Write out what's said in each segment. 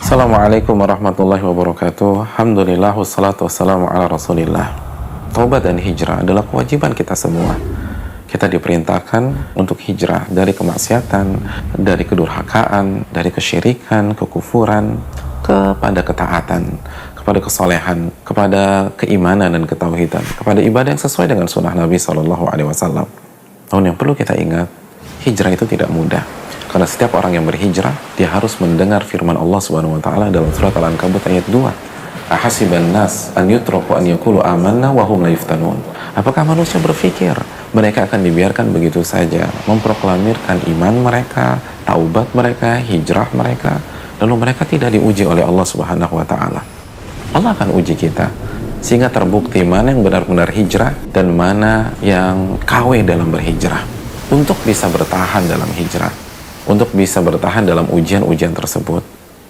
Assalamualaikum warahmatullahi wabarakatuh. Alhamdulillah wassalatu wassalamu ala rasulillah. Taubat dan hijrah adalah kewajiban kita semua. Kita diperintahkan untuk hijrah dari kemaksiatan, dari kedurhakaan, dari kesyirikan, kekufuran, kepada ketaatan, kepada kesolehan, kepada keimanan dan ketauhidan, kepada ibadah yang sesuai dengan sunnah Nabi SAW. Namun yang perlu kita ingat, hijrah itu tidak mudah. Karena setiap orang yang berhijrah, dia harus mendengar firman Allah Subhanahu wa taala dalam surat Al-Ankabut ayat 2. Ahasiban nas an yutraku an yaqulu amanna wa hum la yuftanun. Apakah manusia berpikir mereka akan dibiarkan begitu saja memproklamirkan iman mereka, taubat mereka, hijrah mereka, lalu mereka tidak diuji oleh Allah Subhanahu wa taala? Allah akan uji kita sehingga terbukti mana yang benar-benar hijrah dan mana yang KW dalam berhijrah. Untuk bisa bertahan dalam hijrah, untuk bisa bertahan dalam ujian-ujian tersebut,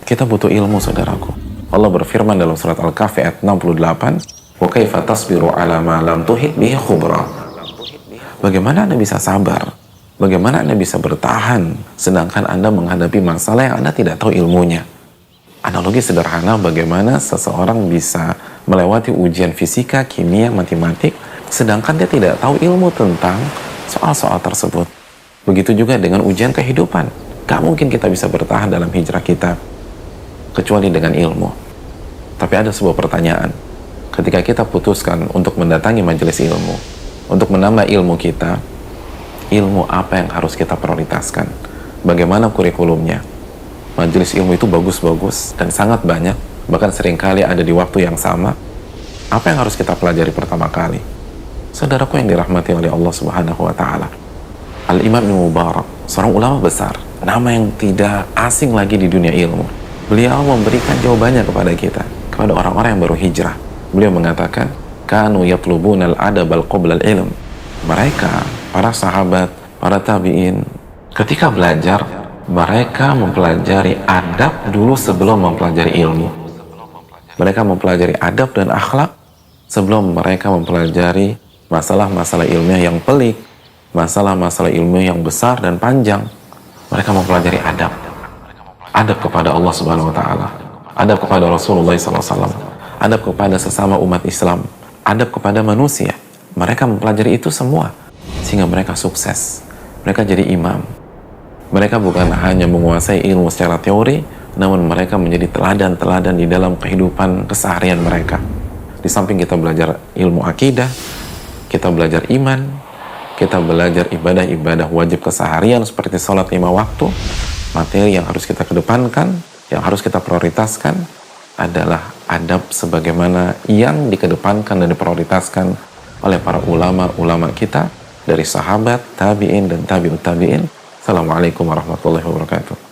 kita butuh ilmu, saudaraku. Allah berfirman dalam surat Al-Kahfi ayat 68, "Wa kaifa tasbiru 'ala ma lam tuhit bihi khubra." Bagaimana Anda bisa sabar? Bagaimana Anda bisa bertahan sedangkan Anda menghadapi masalah yang Anda tidak tahu ilmunya? Analogi sederhana bagaimana seseorang bisa melewati ujian fisika, kimia, matematik sedangkan dia tidak tahu ilmu tentang soal-soal tersebut. Begitu juga dengan ujian kehidupan. Gak mungkin kita bisa bertahan dalam hijrah kita kecuali dengan ilmu. Tapi ada sebuah pertanyaan. Ketika kita putuskan untuk mendatangi majelis ilmu, untuk menambah ilmu kita, ilmu apa yang harus kita prioritaskan? Bagaimana kurikulumnya? Majelis ilmu itu bagus-bagus dan sangat banyak, bahkan seringkali ada di waktu yang sama. Apa yang harus kita pelajari pertama kali? Saudaraku yang dirahmati oleh Allah Subhanahu wa taala, Al-Imam Ibnu Mubarak, seorang ulama besar, nama yang tidak asing lagi di dunia ilmu. Beliau memberikan jawabannya kepada kita, kepada orang-orang yang baru hijrah. Beliau mengatakan, "Kanu yatlubuna al-adab al-qabla al-ilm." Mereka, para sahabat, para tabi'in, ketika belajar, mereka mempelajari adab dulu sebelum mempelajari ilmu. Mereka mempelajari adab dan akhlak sebelum mereka mempelajari masalah-masalah ilmiah yang pelik, masalah-masalah ilmu yang besar dan panjang. Mereka mempelajari adab. Adab kepada Allah Subhanahu wa taala, adab kepada Rasulullah SAW, adab kepada sesama umat Islam, adab kepada manusia. Mereka mempelajari itu semua sehingga mereka sukses. Mereka jadi imam. Mereka bukan hanya menguasai ilmu secara teori, namun mereka menjadi teladan-teladan di dalam kehidupan keseharian mereka. Di samping kita belajar ilmu akidah, kita belajar iman, kita belajar ibadah-ibadah wajib keseharian seperti sholat 5 waktu. Materi yang harus kita kedepankan, yang harus kita prioritaskan adalah adab sebagaimana yang dikedepankan dan diprioritaskan oleh para ulama-ulama kita dari sahabat, tabi'in, dan tabi'ut tabi'in. Assalamualaikum warahmatullahi wabarakatuh.